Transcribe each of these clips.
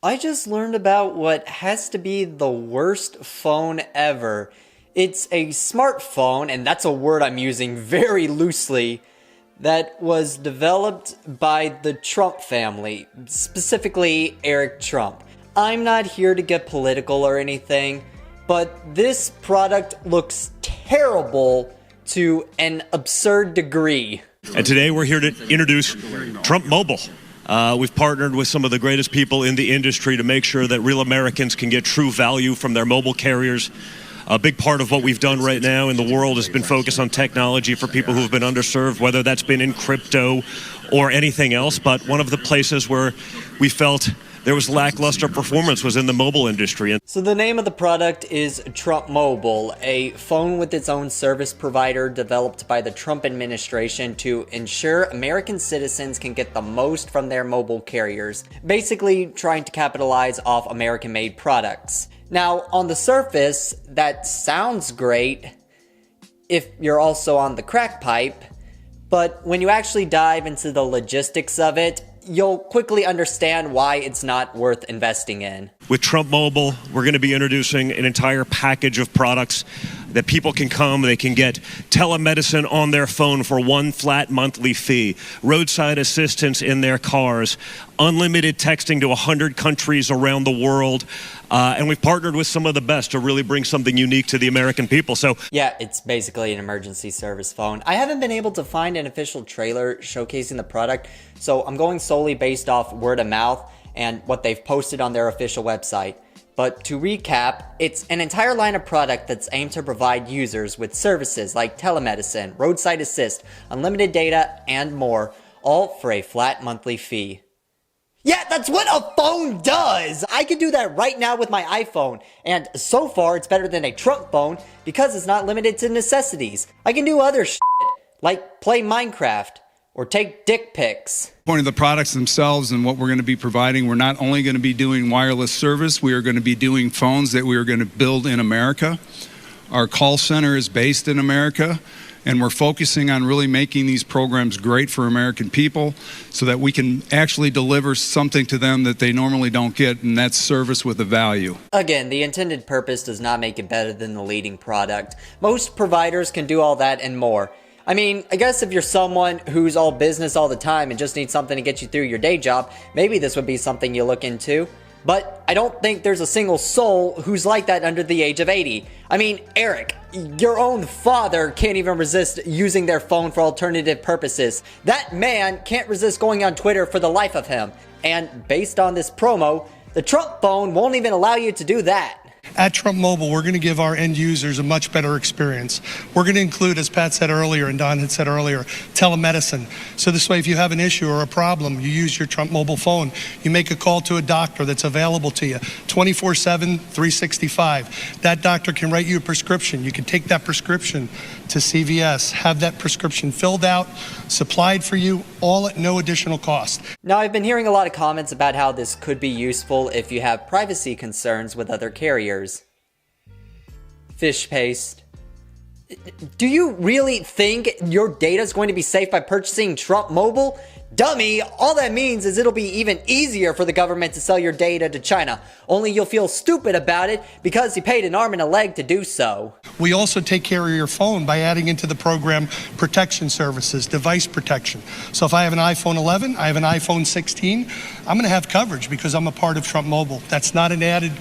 I just learned about what has to be the worst phone ever. It's a smartphone, and that's a word I'm using very loosely, that was developed by the Trump family, specifically Eric Trump. I'm not here to get political or anything, but this product looks terrible to an absurd degree. And today we're here to introduce Trump Mobile. We've partnered with some of the greatest people in the industry to make sure that real Americans can get true value from their mobile carriers. A big part of what we've done right now in the world has been focused on technology for people who've been underserved, whether that's been in crypto or anything else. But one of the places where we felt there was lackluster performance was in the mobile industry. So the name of the product is Trump Mobile, a phone with its own service provider developed by the Trump administration to ensure American citizens can get the most from their mobile carriers, basically trying to capitalize off American-made products. Now, on the surface, that sounds great if you're also on the crack pipe, but when you actually dive into the logistics of it, you'll quickly understand why it's not worth investing in. With Trump Mobile, we're going to be introducing an entire package of products that people can come, they can get telemedicine on their phone for one flat monthly fee, roadside assistance in their cars, unlimited texting to 100 countries around the world, and we've partnered with some of the best to really bring something unique to the American people. So yeah, it's basically an emergency service phone. I haven't been able to find an official trailer showcasing the product, so I'm going solely based off word of mouth and what they've posted on their official website. But to recap, it's an entire line of product that's aimed to provide users with services like telemedicine, roadside assist, unlimited data, and more, all for a flat monthly fee. Yeah, that's what a phone does! I can do that right now with my iPhone, and so far it's better than a Trump phone because it's not limited to necessities. I can do other shit, like play Minecraft, or take dick pics. Point of the products themselves and what we're going to be providing, we're not only going to be doing wireless service, we are going to be doing phones that we are going to build in America. Our call center is based in America, and we're focusing on really making these programs great for American people so that we can actually deliver something to them that they normally don't get, and that's service with a value. Again, the intended purpose does not make it better than the leading product. Most providers can do all that and more. I mean, I guess if you're someone who's all business all the time and just needs something to get you through your day job, maybe this would be something you look into. But I don't think there's a single soul who's like that under the age of 80. I mean, Eric, your own father can't even resist using their phone for alternative purposes. That man can't resist going on Twitter for the life of him. And based on this promo, the Trump phone won't even allow you to do that. At Trump Mobile, we're going to give our end users a much better experience. We're going to include, as Pat said earlier and Don had said earlier, telemedicine. So this way, if you have an issue or a problem, you use your Trump Mobile phone. You make a call to a doctor that's available to you 24/7, 365. That doctor can write you a prescription. You can take that prescription to CVS, have that prescription filled out, supplied for you, all at no additional cost. Now, I've been hearing a lot of comments about how this could be useful if you have privacy concerns with other carriers. Fish paste. Do you really think your data is going to be safe by purchasing Trump Mobile? Dummy, all that means is it'll be even easier for the government to sell your data to China. Only you'll feel stupid about it because you paid an arm and a leg to do so. We also take care of your phone by adding into the program protection services, device protection. So if I have an iPhone 11, I have an iPhone 16, I'm going to have coverage because I'm a part of Trump Mobile. That's not an added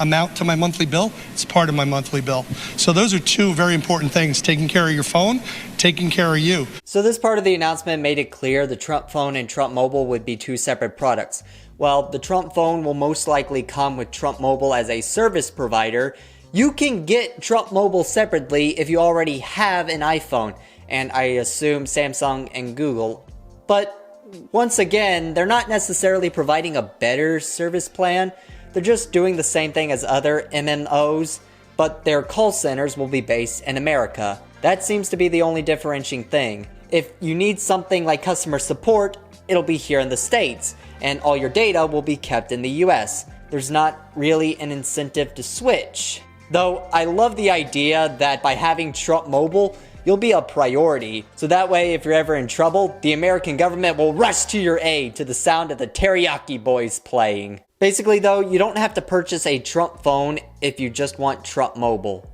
amount to my monthly bill, it's part of my monthly bill. So those are two very important things, taking care of your phone, taking care of you. So this part of the announcement made it clear the Trump phone and Trump Mobile would be two separate products. While the Trump phone will most likely come with Trump Mobile as a service provider, you can get Trump Mobile separately if you already have an iPhone, and I assume Samsung and Google. But once again, they're not necessarily providing a better service plan. They're just doing the same thing as other MNOs, but their call centers will be based in America. That seems to be the only differentiating thing. If you need something like customer support, it'll be here in the States, and all your data will be kept in the US. There's not really an incentive to switch. Though I love the idea that by having Trump Mobile, you'll be a priority. So that way, if you're ever in trouble, the American government will rush to your aid to the sound of the Teriyaki Boys playing. Basically though, you don't have to purchase a Trump phone if you just want Trump Mobile.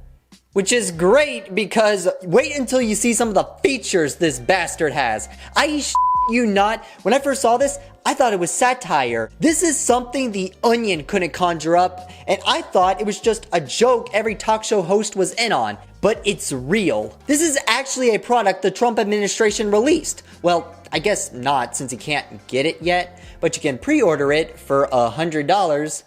Which is great because wait until you see some of the features this bastard has. You not, when I first saw this, I thought it was satire. This is something the Onion couldn't conjure up, and I thought it was just a joke every talk show host was in on. But it's real. This is actually a product the Trump administration released. Well, I guess not since you can't get it yet, but you can pre-order it for $100.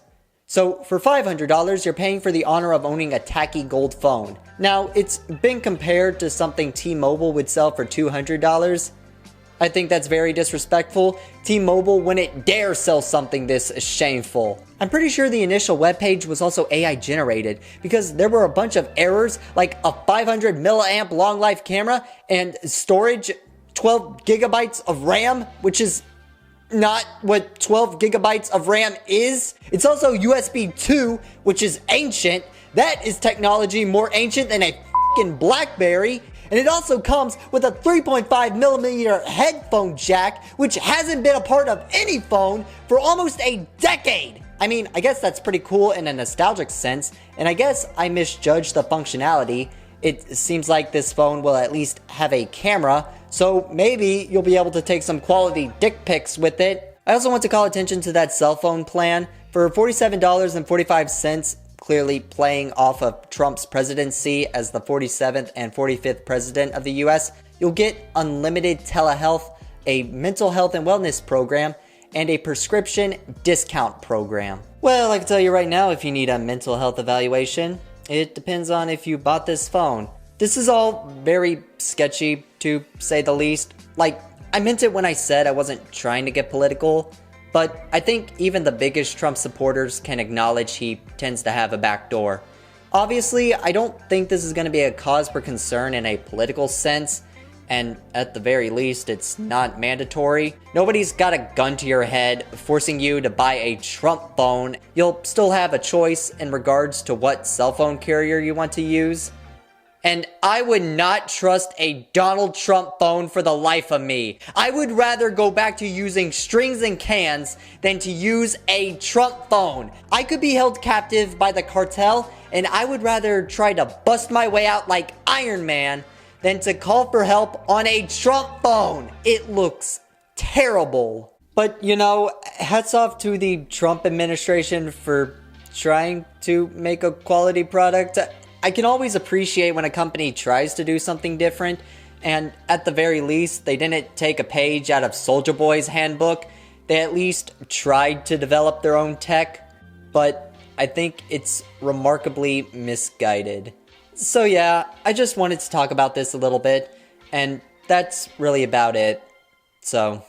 So for $500, you're paying for the honor of owning a tacky gold phone. Now, it's been compared to something T-Mobile would sell for $200. I think that's very disrespectful. T-Mobile wouldn't dare sell something this shameful. I'm pretty sure the initial webpage was also AI generated because there were a bunch of errors like a 500 milliamp long life camera and storage 12 gigabytes of RAM, which is not what 12 gigabytes of RAM is. It's also USB 2, which is ancient. That is technology more ancient than a f***ing BlackBerry. And it also comes with a 3.5 millimeter headphone jack, which hasn't been a part of any phone for almost a decade. I mean, I guess that's pretty cool in a nostalgic sense, and I guess I misjudged the functionality. It seems like this phone will at least have a camera, so maybe you'll be able to take some quality dick pics with it. I also want to call attention to that cell phone plan. For $47.45, clearly playing off of Trump's presidency as the 47th and 45th president of the US, you'll get unlimited telehealth, a mental health and wellness program, and a prescription discount program. Well, I can tell you right now, if you need a mental health evaluation, it depends on if you bought this phone. This is all very sketchy, to say the least. Like, I meant it when I said I wasn't trying to get political, but I think even the biggest Trump supporters can acknowledge he tends to have a back door. Obviously, I don't think this is going to be a cause for concern in a political sense, and at the very least, it's not mandatory. Nobody's got a gun to your head forcing you to buy a Trump phone. You'll still have a choice in regards to what cell phone carrier you want to use. And I would not trust a Donald Trump phone for the life of me. I would rather go back to using strings and cans than to use a Trump phone. I could be held captive by the cartel, and I would rather try to bust my way out like Iron Man than to call for help on a Trump phone. It looks terrible. But, you know, hats off to the Trump administration for trying to make a quality product. I can always appreciate when a company tries to do something different, and at the very least, they didn't take a page out of Soulja Boy's handbook. They at least tried to develop their own tech, but I think it's remarkably misguided. So yeah, I just wanted to talk about this a little bit, and that's really about it. So